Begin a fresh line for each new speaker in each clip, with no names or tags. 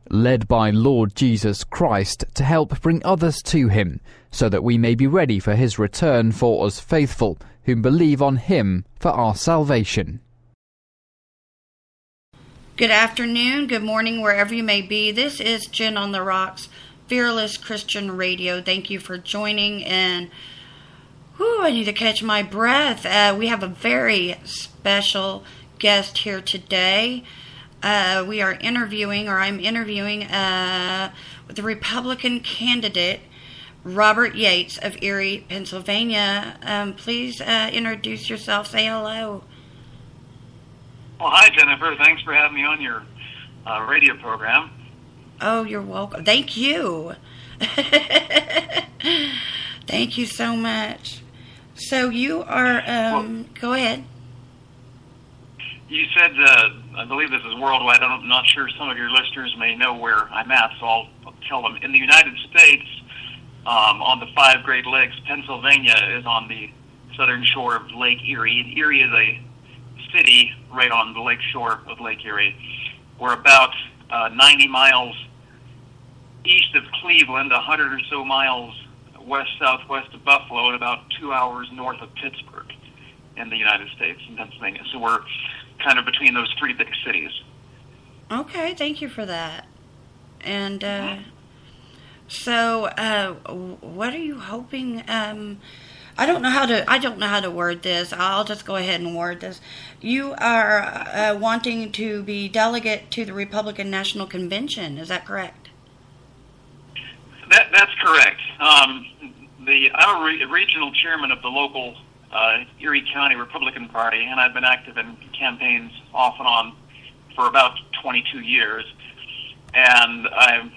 led by Lord Jesus Christ to help bring others to him, so that we may be ready for his return for us faithful, whom believe on him for our salvation.
Good afternoon, good morning, wherever you may be. This is Jen on the Rocks, Fearless Christian Radio. Thank you for joining, and I need to catch my breath. We have a very special guest here today. I'm interviewing with the Republican candidate, Robert Yates of Erie, Pennsylvania. Please introduce yourself. Say hello.
Well, hi, Jennifer. Thanks for having me on your radio program.
Oh, you're welcome. Thank you. Thank you so much. So you are, go ahead.
You said, I believe this is worldwide. I'm not sure some of your listeners may know where I'm at, so I'll tell them. In the United States, on the Five Great Lakes, Pennsylvania is on the southern shore of Lake Erie. And Erie is a city right on the lake shore of Lake Erie. We're about 90 miles east of Cleveland, 100 or so miles west-southwest of Buffalo, and about 2 hours north of Pittsburgh in the United States, in Pennsylvania. So we're kind of between those three big cities.
Okay, thank you for that. And so, what are you hoping? I don't know how to word this. I'll just go ahead and word this. You are wanting to be delegate to the Republican National Convention. Is that correct?
That's correct. I'm a regional chairman of the local Erie County Republican Party, and I've been active in campaigns off and on for about 22 years. And I'm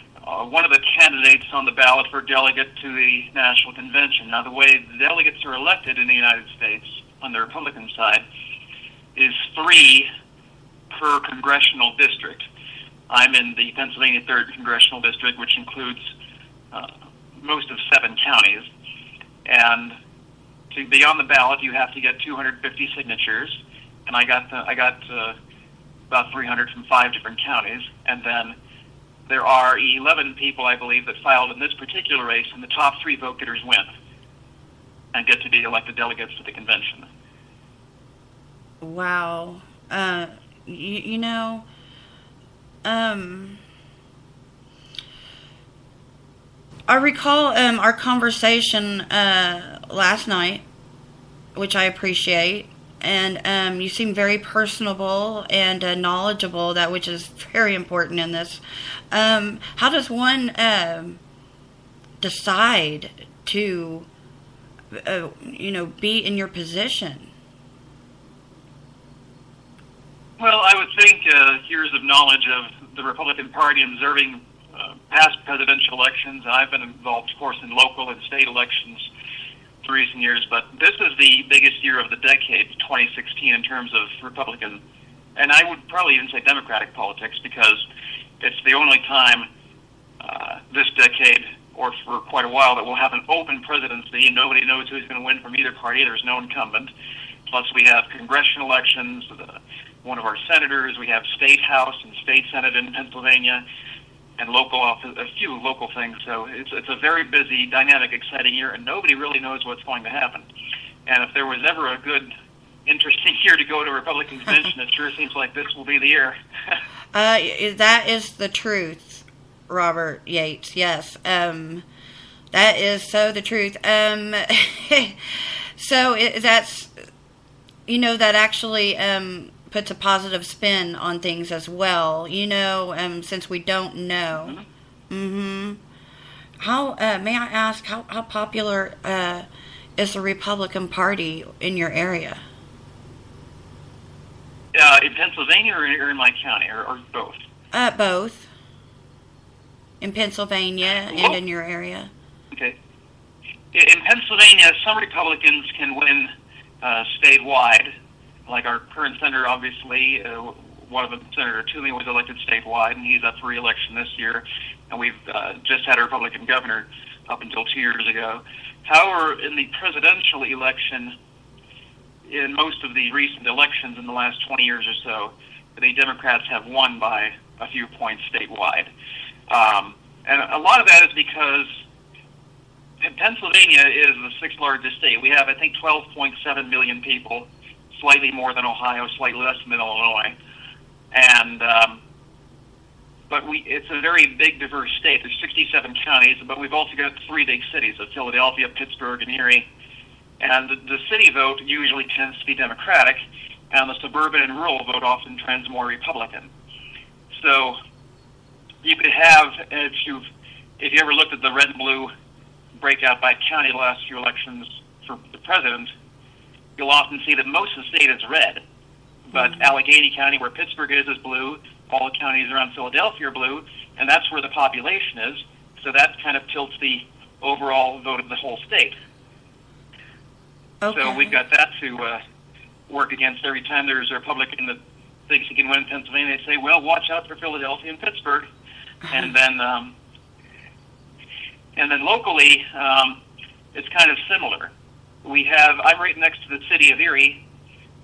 one of the candidates on the ballot for delegate to the National Convention. Now, the way the delegates are elected in the United States on the Republican side is 3 per congressional district. I'm in the Pennsylvania 3rd Congressional District, which includes most of 7 counties. And to be on the ballot, you have to get 250 signatures, and I got about 300 from 5 different counties. And then there are 11 people, I believe, that filed in this particular race, and the top 3 vote getters win and get to be elected delegates to the convention.
Wow. I recall our conversation last night, which I appreciate, and you seem very personable and knowledgeable, which is very important in this. How does one decide to, be in your position?
Well, I would think years of knowledge of the Republican Party, observing past presidential elections. I've been involved, of course, in local and state elections in recent years, but this is the biggest year of the decade, 2016, in terms of Republican, and I would probably even say Democratic politics, because it's the only time this decade, or for quite a while, that we'll have an open presidency, and nobody knows who's going to win from either party. There's no incumbent. Plus, we have congressional elections, one of our senators, we have state house and state senate in Pennsylvania, and a few local things. So it's a very busy, dynamic, exciting year, and nobody really knows what's going to happen. And if there was ever a good, interesting year to go to a Republican convention, it sure seems like this will be the year.
That is the truth, Robert Yates. Yes, that is so the truth. So that's, that actually puts a positive spin on things as well, since we don't know. Mm-hmm. How, may I ask, how popular is the Republican Party in your area?
In Pennsylvania or in my county, or both?
Both. In Pennsylvania and in your area.
Okay. In Pennsylvania, some Republicans can win statewide. Like our current senator, obviously, one of them, Senator Toomey, was elected statewide, and he's up for re-election this year. And we've just had a Republican governor up until 2 years ago. However, in the presidential election, in most of the recent elections in the last 20 years or so, the Democrats have won by a few points statewide. And a lot of that is because Pennsylvania is the sixth largest state. We have, I think, 12.7 million people, slightly more than Ohio, slightly less than Illinois. And but it's a very big, diverse state. There's 67 counties, but we've also got three big cities of Philadelphia, Pittsburgh, and Erie. And the city vote usually tends to be Democratic, and the suburban and rural vote often trends more Republican. So you could have, if you ever looked at the red and blue breakout by county the last few elections for the president, you'll often see that most of the state is red. But Allegheny County, where Pittsburgh is blue. All the counties around Philadelphia are blue, and that's where the population is. So that kind of tilts the overall vote of the whole state.
Okay.
So we've got that to work against. Every time there's a Republican that thinks he can win Pennsylvania, they say, well, watch out for Philadelphia and Pittsburgh. And then locally, it's kind of similar. I'm right next to the city of Erie,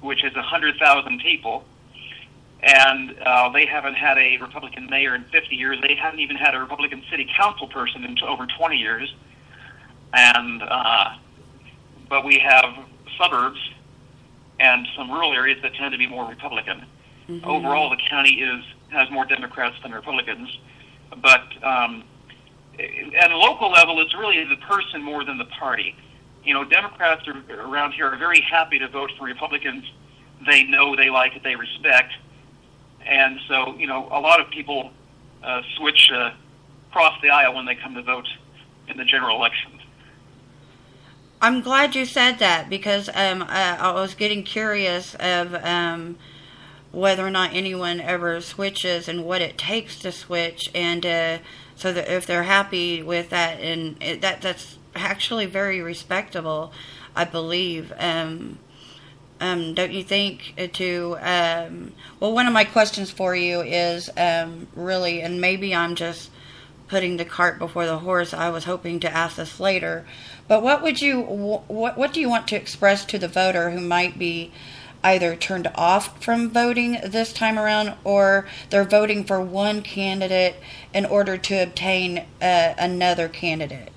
which is 100,000 people, and they haven't had a Republican mayor in 50 years. They haven't even had a Republican city council person in over 20 years. And but we have suburbs and some rural areas that tend to be more Republican. Mm-hmm. Overall, the county has more Democrats than Republicans. But at a local level, it's really the person more than the party. You know, Democrats around here are very happy to vote for Republicans they know, they like, they respect. And so, you know, a lot of people switch across the aisle when they come to vote in the general election.
I'm glad you said that, because I was getting curious of whether or not anyone ever switches and what it takes to switch, and so that if they're happy with that, and that's actually very respectable, I believe. Don't you think? Well, one of my questions for you is really, and maybe I'm just putting the cart before the horse. I was hoping to ask this later, but what do you want to express to the voter who might be either turned off from voting this time around, or they're voting for one candidate in order to obtain another candidate?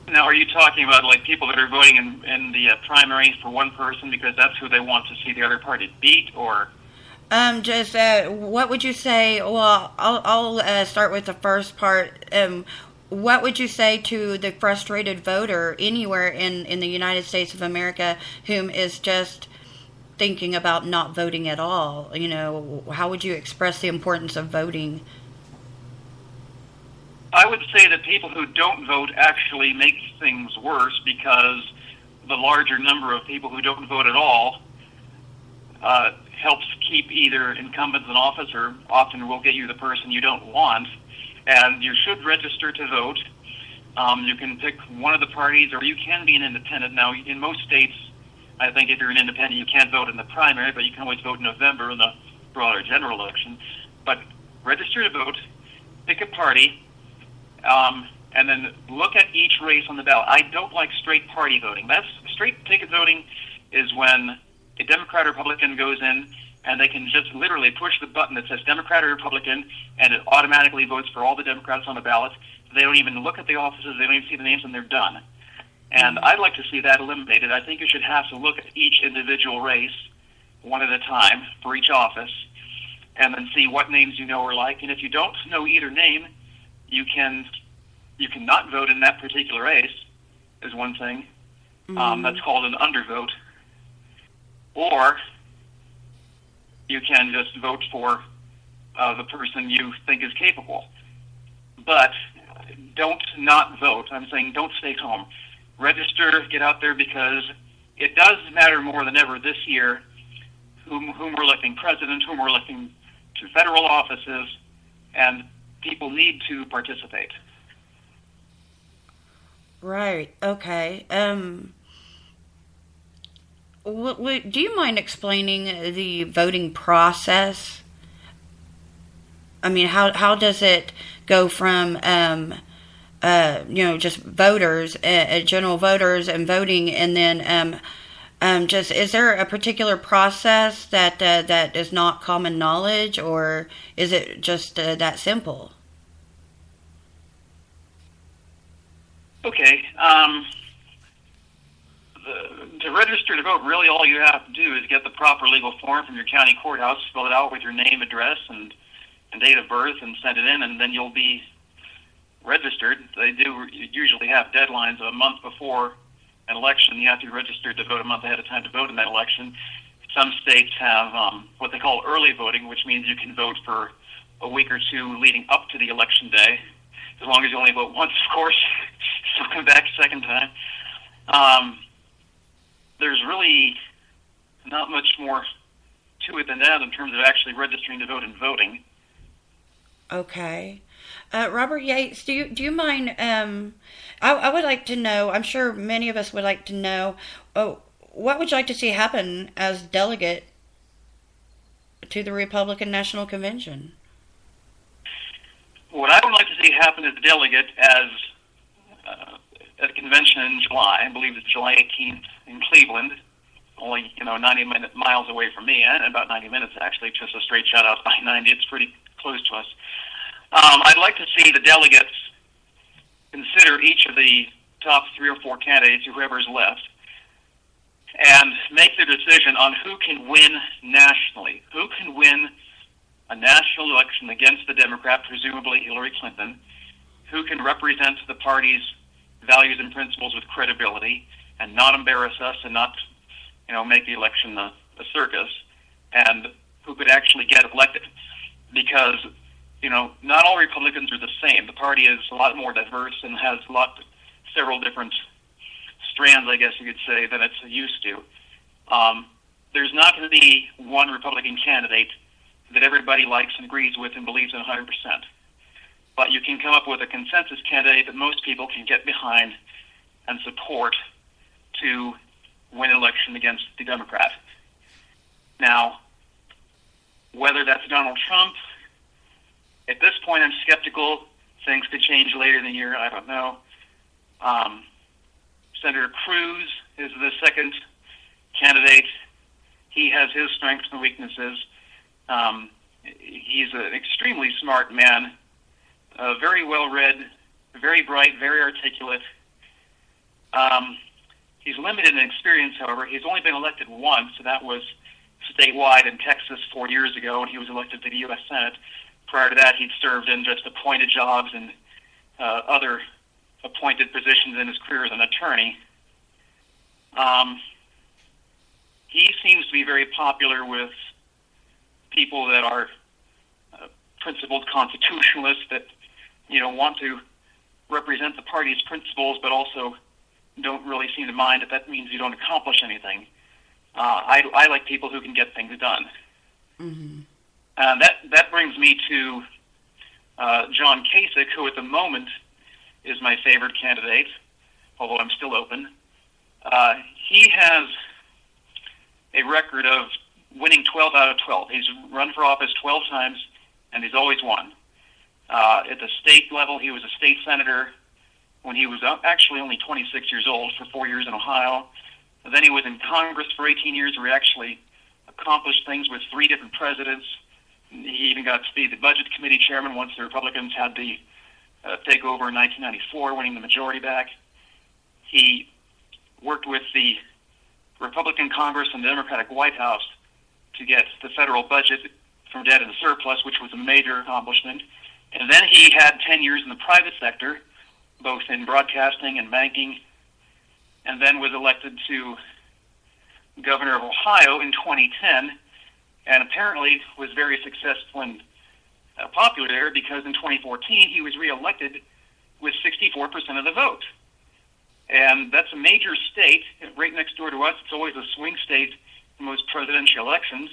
Now, are you talking about like people that are voting in the primary for one person because that's who they want to see the other party beat, or?
What would you say? Well, I'll start with the first part. What would you say to the frustrated voter anywhere in the United States of America whom is just thinking about not voting at all? You know, how would you express the importance of voting?
I would say that people who don't vote actually make things worse, because the larger number of people who don't vote at all helps keep either incumbents in office, or often will get you the person you don't want. And you should register to vote. You can pick one of the parties, or you can be an independent. Now, in most states, I think if you're an independent, you can't vote in the primary, but you can always vote in November in the broader general election. But register to vote, pick a party, and then look at each race on the ballot. I don't like straight party voting. Straight ticket voting is when a Democrat or Republican goes in and they can just literally push the button that says Democrat or Republican, and it automatically votes for all the Democrats on the ballot. They don't even look at the offices. They don't even see the names, and they're done. And I'd like to see that eliminated. I think you should have to look at each individual race one at a time for each office, and then see what names you know or like. And if you don't know either name, you can not vote in that particular race, is one thing. That's called an undervote. Or you can just vote for the person you think is capable. But don't not vote. I'm saying don't stay home. Register, get out there, because it does matter more than ever this year whom we're electing president, whom we're electing to federal offices, and people need to participate.
Right. Okay. Do you mind explaining the voting process? I mean, how does it go from just voters, general voters, and voting, and then Just is there a particular process that is not common knowledge, or is it just that simple?
Okay. To register to vote, really all you have to do is get the proper legal form from your county courthouse, fill it out with your name, address, and date of birth, and send it in, and then you'll be registered. They do usually have deadlines a month before an election. You have to be registered to vote a month ahead of time to vote in that election. Some states have what they call early voting, which means you can vote for a week or two leading up to the election day, as long as you only vote once, of course. So come back a second time. There's really not much more to it than that in terms of actually registering to vote and voting.
Okay. Robert Yates, do you mind, I would like to know, I'm sure many of us would like to know, what would you like to see happen as delegate to the Republican National Convention?
What I would like to see happen as delegate at a convention in July, I believe it's July 18th in Cleveland, only 90 miles away from me, and about 90 minutes actually, just a straight shot out by 90. It's pretty close to us. I'd like to see the delegates consider each of the top 3 or 4 candidates, whoever's left, and make their decision on who can win nationally, who can win a national election against the Democrat, presumably Hillary Clinton, who can represent the party's values and principles with credibility and not embarrass us and not, make the election a circus, and who could actually get elected. Because, not all Republicans are the same. The party is a lot more diverse and has several different strands, I guess you could say, than it's used to. There's not going to be one Republican candidate that everybody likes and agrees with and believes in 100%. But you can come up with a consensus candidate that most people can get behind and support to win an election against the Democrat. Now, whether that's Donald Trump, at this point I'm skeptical. Things could change later in the year. I don't know. Senator Cruz is the second candidate. He has his strengths and weaknesses. He's an extremely smart man, very well-read, very bright, very articulate. He's limited in experience, however. He's only been elected once, so that was statewide in Texas 4 years ago when he was elected to the U.S. Senate. Prior to that, he'd served in just appointed jobs and other appointed positions in his career as an attorney. He seems to be very popular with people that are principled constitutionalists that, want to represent the party's principles, but also don't really seem to mind if that means you don't accomplish anything. I like people who can get things done. Mm-hmm. That brings me to John Kasich, who at the moment is my favorite candidate, although I'm still open. He has a record of winning 12 out of 12. He's run for office 12 times, and he's always won. At the state level, he was a state senator when he was actually only 26 years old for 4 years in Ohio. Then he was in Congress for 18 years, where he actually accomplished things with 3 different presidents. He even got to be the Budget Committee chairman once the Republicans had the takeover in 1994, winning the majority back. He worked with the Republican Congress and the Democratic White House to get the federal budget from dead into surplus, which was a major accomplishment. And then he had 10 years in the private sector, both in broadcasting and banking, and then was elected to governor of Ohio in 2010, and apparently was very successful and popular there because in 2014 he was reelected with 64% of the vote. And that's a major state, right next door to us. It's always a swing state in most presidential elections.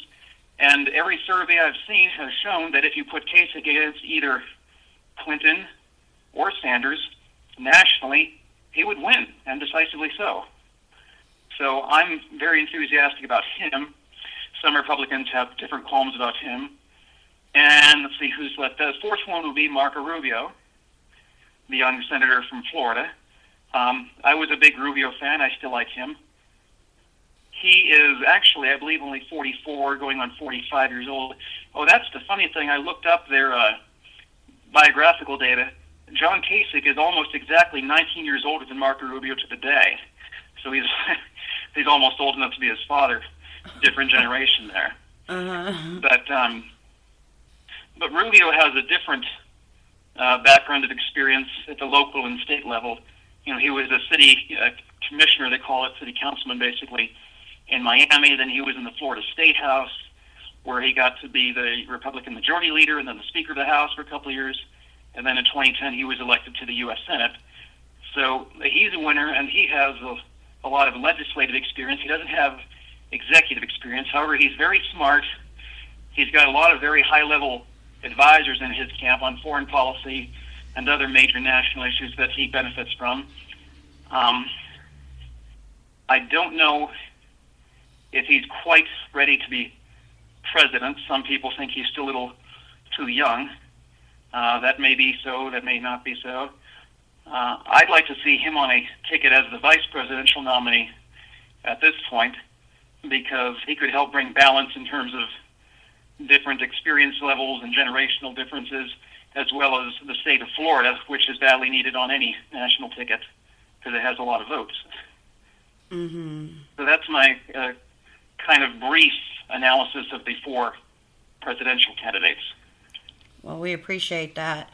And every survey I've seen has shown that if you put Kasich against either Clinton or Sanders nationally, he would win, and decisively so. So I'm very enthusiastic about him. Some Republicans have different qualms about him. And let's see who's left. The fourth one will be Marco Rubio, the young senator from Florida. I was a big Rubio fan. I still like him. He is actually, I believe, only 44, going on 45 years old. Oh, that's the funny thing. I looked up their biographical data. John Kasich is almost exactly 19 years older than Marco Rubio to the day. So he's he's almost old enough to be his father. Different generation there.
Uh-huh.
But Rubio has a different background of experience at the local and state level. You know, he was a city commissioner, they call it, city councilman, basically, in Miami. Then he was in the Florida State House, where he got to be the Republican majority leader and then the Speaker of the House for a couple of years. And then in 2010, he was elected to the U.S. Senate. So he's a winner, and he has a lot of legislative experience. He doesn't have executive experience. However, he's very smart. He's got a lot of very high-level advisors in his camp on foreign policy and other major national issues that he benefits from. I don't know if he's quite ready to be president. Some people think he's still a little too young. That may be so, that may not be so. I'd like to see him on a ticket as the vice presidential nominee at this point, because he could help bring balance in terms of different experience levels and generational differences, as well as the state of Florida, which is badly needed on any national ticket because it has a lot of votes.
Mm-hmm.
So that's my kind of brief analysis of the four presidential candidates.
Well, we appreciate that.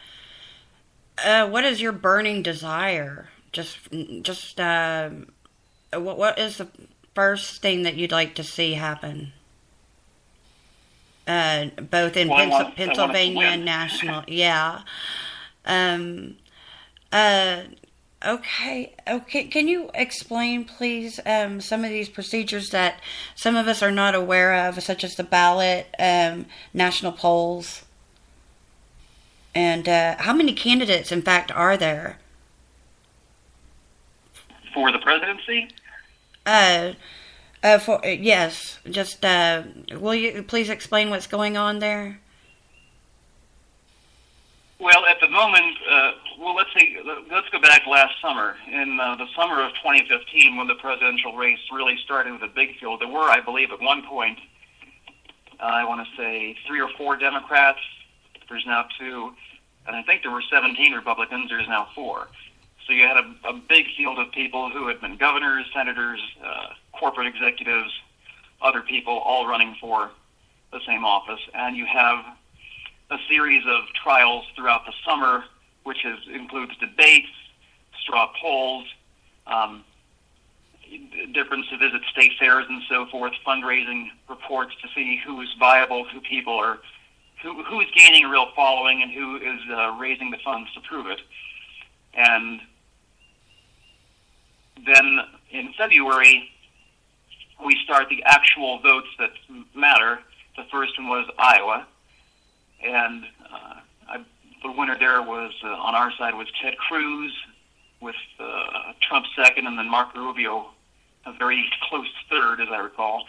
What is your burning desire? What is the first thing that you'd like to see happen? Both in Pennsylvania and national. Yeah. Okay. Can you explain, please, some of these procedures that some of us are not aware of, such as the ballot, national polls, and how many candidates, in fact, are there?
For the presidency?
Yes. Just will you please explain what's going on there?
Well, at the moment, let's go back last summer. In the summer of 2015, when the presidential race really started with a big field, there were, I believe, at one point, I want to say 3 or 4 Democrats. There's now 2. And I think there were 17 Republicans. There's now 4. So you had a big field of people who had been governors, senators, corporate executives, other people all running for the same office. And you have a series of trials throughout the summer, which includes debates, straw polls, different to visit state fairs and so forth, fundraising reports to see who is viable, who is gaining a real following, and who is raising the funds to prove it. And then in February, we start the actual votes that matter. The first one was Iowa. And the winner there was, on our side, was Ted Cruz, with Trump second, and then Marco Rubio a very close third, as I recall.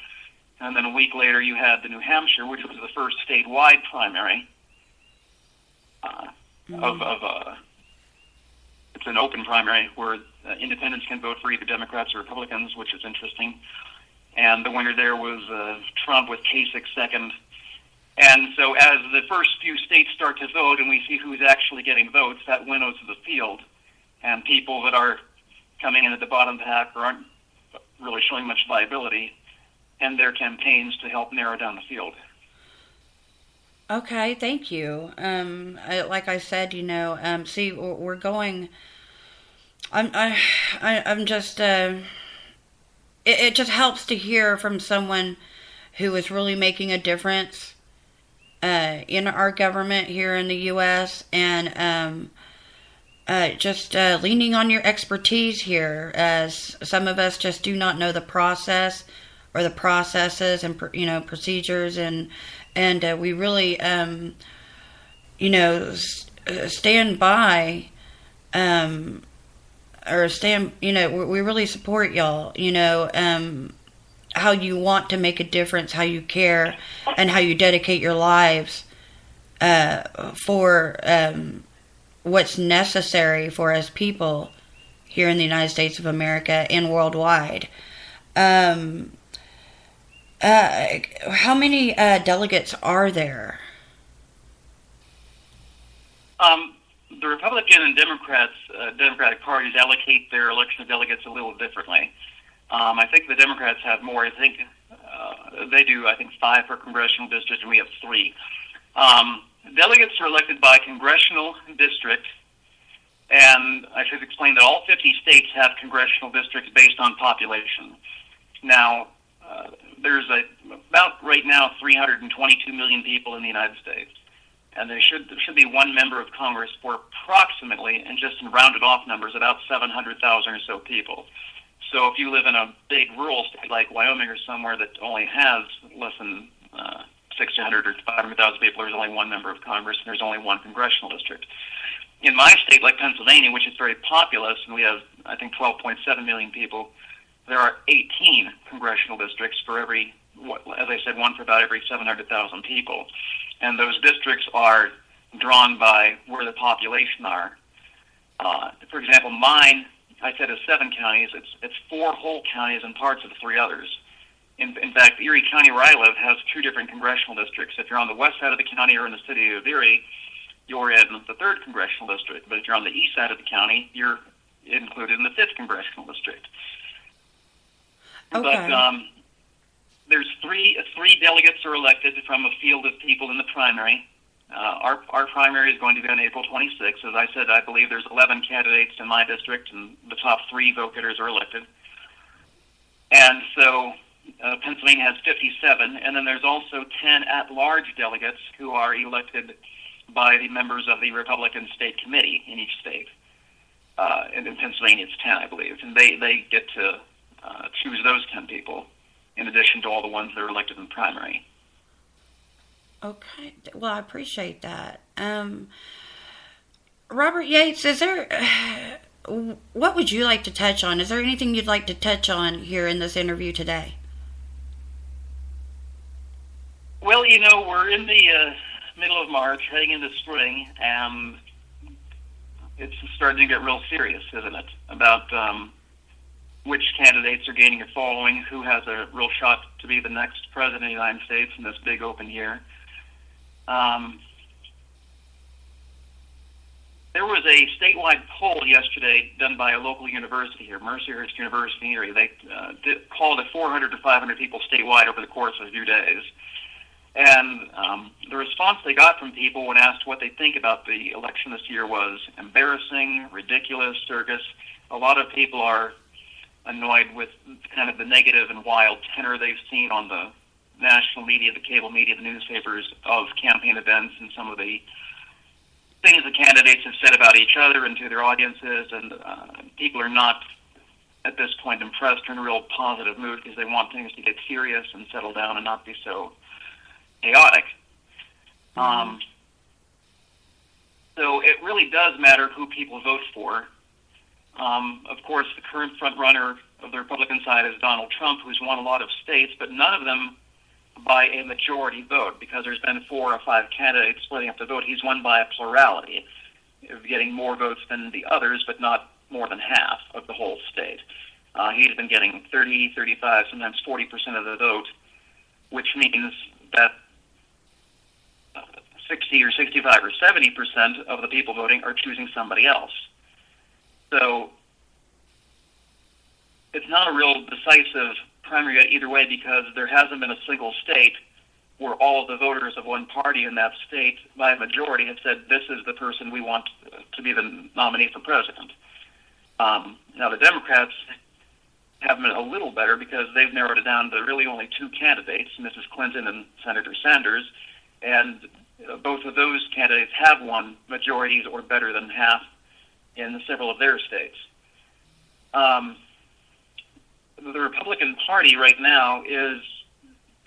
And then a week later, you had the New Hampshire, which was the first statewide primary it's an open primary where independents can vote for either Democrats or Republicans, which is interesting. And the winner there was Trump with Kasich second. And so as the first few states start to vote and we see who's actually getting votes, that winnows the field. And people that are coming in at the bottom of the pack or aren't really showing much viability end their campaigns to help narrow down the field.
Okay, thank you. Like I said, see, we're going. I'm just. It just helps to hear from someone who is really making a difference in our government here in the U.S. and just leaning on your expertise here, as some of us just do not know the process or the processes and procedures, and we really stand by or stand we really support y'all, how you want to make a difference, how you care, and how you dedicate your lives for what's necessary for us people here in the United States of America and worldwide. How many delegates are there?
The Republican and Democratic parties allocate their election of delegates a little differently. I think the Democrats have more. I think they do. I think 5 per congressional district, and we have 3. Delegates are elected by congressional district, and I should explain that all 50 states have congressional districts based on population. Now, there's about right now 322 million people in the United States, and there should be one member of Congress for approximately, and just in rounded off numbers, about 700,000 or so people. So if you live in a big rural state like Wyoming or somewhere that only has less than 600 or 500,000 people, there's only one member of Congress, and there's only one congressional district. In my state, like Pennsylvania, which is very populous, and we have, I think, 12.7 million people, there are 18 congressional districts for every, as I said, one for about every 700,000 people. And those districts are drawn by where the population are. For example, mine, I said, is 7 counties. It's 4 whole counties and parts of the 3 others. In fact, Erie County, where I live, has 2 different congressional districts. If you're on the west side of the county or in the city of Erie, you're in the 3rd congressional district. But if you're on the east side of the county, you're included in the 5th congressional district.
Okay.
But there's 3 delegates are elected from a field of people in the primary. Our primary is going to be on April 26th. As I said, I believe there's 11 candidates in my district, and the top 3 vote-getters are elected. And so Pennsylvania has 57, and then there's also 10 at-large delegates who are elected by the members of the Republican State Committee in each state. And in Pennsylvania, it's 10, I believe. And they get to choose those 10 people, in addition to all the ones that are elected in the primary.
Okay. Well, I appreciate that. Robert Yates, what would you like to touch on? Is there anything you'd like to touch on here in this interview today?
Well, we're in the middle of March, heading into spring, and it's starting to get real serious, isn't it? About which candidates are gaining a following, who has a real shot to be the next president of the United States in this big open year. There was a statewide poll yesterday done by a local university here, Mercyhurst University in Erie. They called it 400 to 500 people statewide over the course of a few days. And the response they got from people when asked what they think about the election this year was embarrassing, ridiculous, circus. A lot of people are annoyed with kind of the negative and wild tenor they've seen on the national media, the cable media, the newspapers of campaign events, and some of the things the candidates have said about each other and to their audiences. And people are not, at this point, impressed or in a real positive mood because they want things to get serious and settle down and not be so chaotic. So it really does matter who people vote for. Of course, the current front-runner of the Republican side is Donald Trump, who's won a lot of states, but none of them by a majority vote, because there's been 4 or 5 candidates splitting up the vote. He's won by a plurality, getting more votes than the others, but not more than half of the whole state. He's been getting 30, 35, sometimes 40% of the vote, which means that 60 or 65 or 70% of the people voting are choosing somebody else. So it's not a real decisive primary yet either way, because there hasn't been a single state where all of the voters of one party in that state by a majority have said, this is the person we want to be the nominee for president. Now the Democrats have been a little better because they've narrowed it down to really only 2 candidates, Mrs. Clinton and Senator Sanders, and both of those candidates have won majorities or better than half in several of their states. The Republican Party right now is,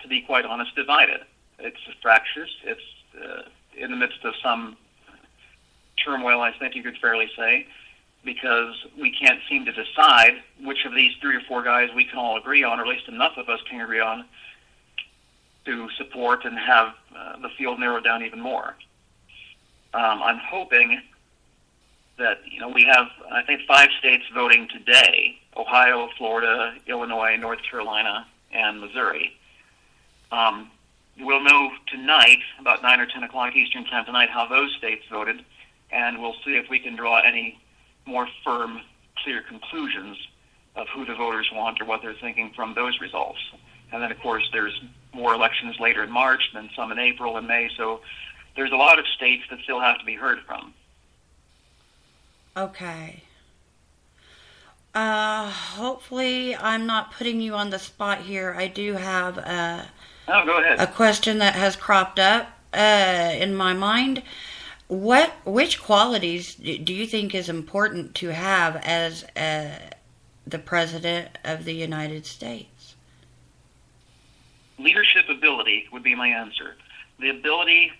to be quite honest, divided. It's fractious. It's in the midst of some turmoil, I think you could fairly say, because we can't seem to decide which of these 3 or 4 guys we can all agree on, or at least enough of us can agree on, to support and have the field narrowed down even more. I'm hoping that, we have, I think, 5 states voting today: Ohio, Florida, Illinois, North Carolina, and Missouri. We'll know tonight, about 9 or 10 o'clock Eastern Time tonight, how those states voted, and we'll see if we can draw any more firm, clear conclusions of who the voters want or what they're thinking from those results. And then, of course, there's more elections later in March, then some in April and May, so there's a lot of states that still have to be heard from.
Okay. Hopefully I'm not putting you on the spot here. I do have
go ahead.
A question that has cropped up in my mind. Which qualities do you think is important to have as the President of the United States?
Leadership ability would be my answer. The ability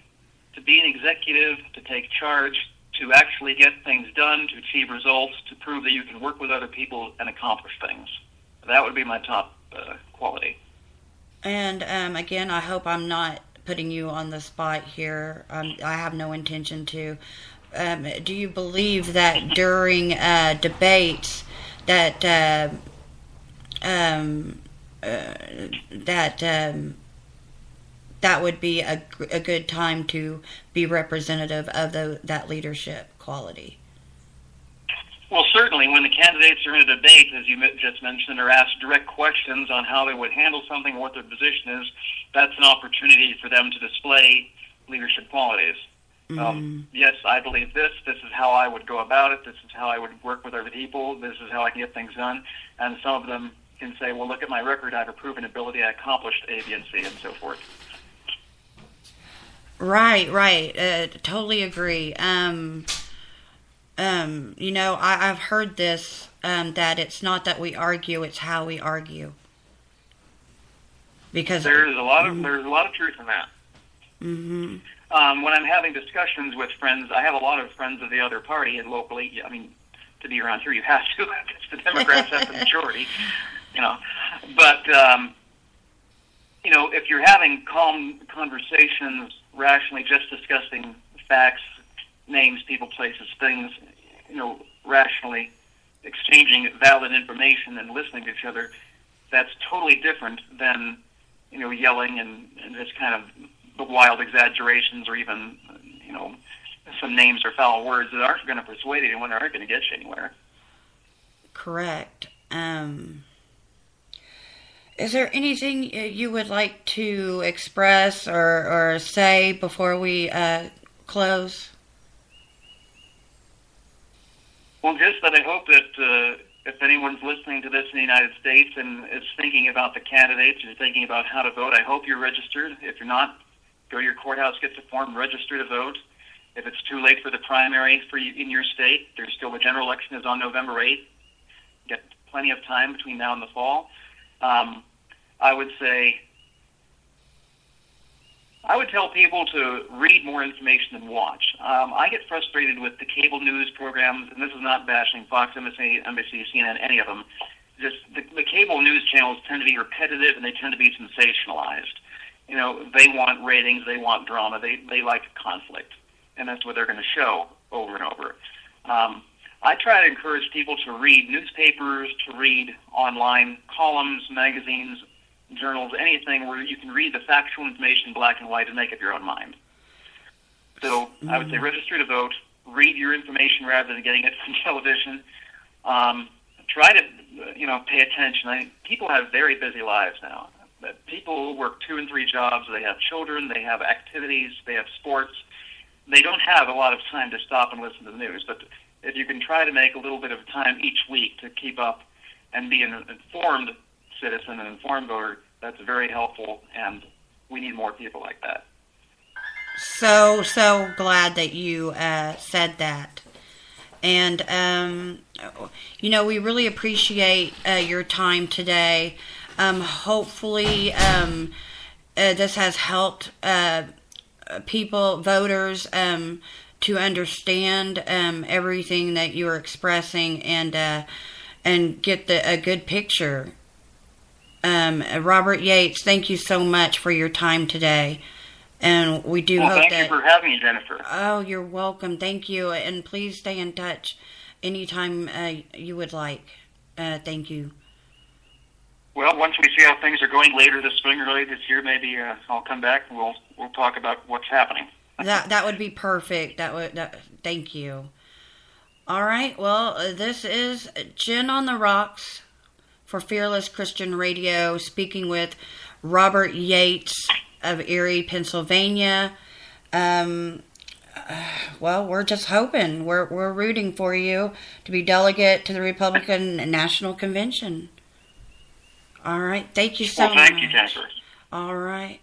to be an executive, to take charge, to actually get things done, to achieve results, to prove that you can work with other people and accomplish things. That would be my top quality.
And again, I hope I'm not putting you on the spot here. I have no intention to. Do you believe that during debates that that would be a good time to be representative of that leadership quality?
Well, certainly when the candidates are in a debate, as you just mentioned, are asked direct questions on how they would handle something or what their position is, that's an opportunity for them to display leadership qualities. Yes, I believe this. This is how I would go about it. This is how I would work with other people. This is how I can get things done. And some of them can say, well, look at my record. I have a proven ability. I accomplished A, B, and C, and so forth.
Right. Totally agree. I've heard this, that it's not that we argue, it's how we argue. Because
there's a lot of truth in that. Mm-hmm. When I'm having discussions with friends, I have a lot of friends of the other party, and locally, I mean, to be around here, you have to, because the Democrats have the majority, But, if you're having calm conversations, rationally just discussing facts, names, people, places, things, rationally exchanging valid information and listening to each other, that's totally different than, yelling and just kind of the wild exaggerations or even, some names or foul words that aren't going to persuade anyone or aren't going to get you anywhere.
Correct. Is there anything you would like to express or say before we close?
Well, just that I hope that if anyone's listening to this in the United States and is thinking about the candidates or thinking about how to vote, I hope you're registered. If you're not, go to your courthouse, get the form, register to vote. If it's too late for the primary for you in your state, there's still the general election is on November 8th. Get plenty of time between now and the fall. I would tell people to read more information than watch. I get frustrated with the cable news programs, and this is not bashing Fox, NBC, CNN, any of them. Just the cable news channels tend to be repetitive, and they tend to be sensationalized. They want ratings, they want drama, they like conflict, and that's what they're going to show over and over. I try to encourage people to read newspapers, to read online columns, magazines, journals, anything where you can read the factual information in black and white and make up your own mind. So I would say register to vote, read your information rather than getting it from television. Try to, pay attention. People have very busy lives now. People work 2 and 3 jobs. They have children. They have activities. They have sports. They don't have a lot of time to stop and listen to the news. But if you can try to make a little bit of time each week to keep up and be an informed citizen, an informed voter, that's very helpful, and we need more people like that.
So glad that you said that. And, we really appreciate your time today. Hopefully this has helped people, voters, to understand everything that you're expressing and get a good picture. Robert Yates, thank you so much for your time today. And we do hope that...
Thank you for having me, Jennifer.
Oh, you're welcome. Thank you. And please stay in touch anytime you would like. Thank you.
Well, once we see how things are going later this spring or later this year, maybe I'll come back and we'll talk about what's happening.
That would be perfect. Thank you. All right. Well, this is Jen on the Rocks for Fearless Christian Radio, speaking with Robert Yates of Erie, Pennsylvania. Well, we're just hoping. We're rooting for you to be delegate to the Republican National Convention. All right. Thank you so much.
Thank you, Jennifer.
All right.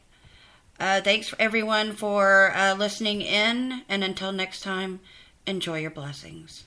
Thanks, everyone, for listening in. And until next time, enjoy your blessings.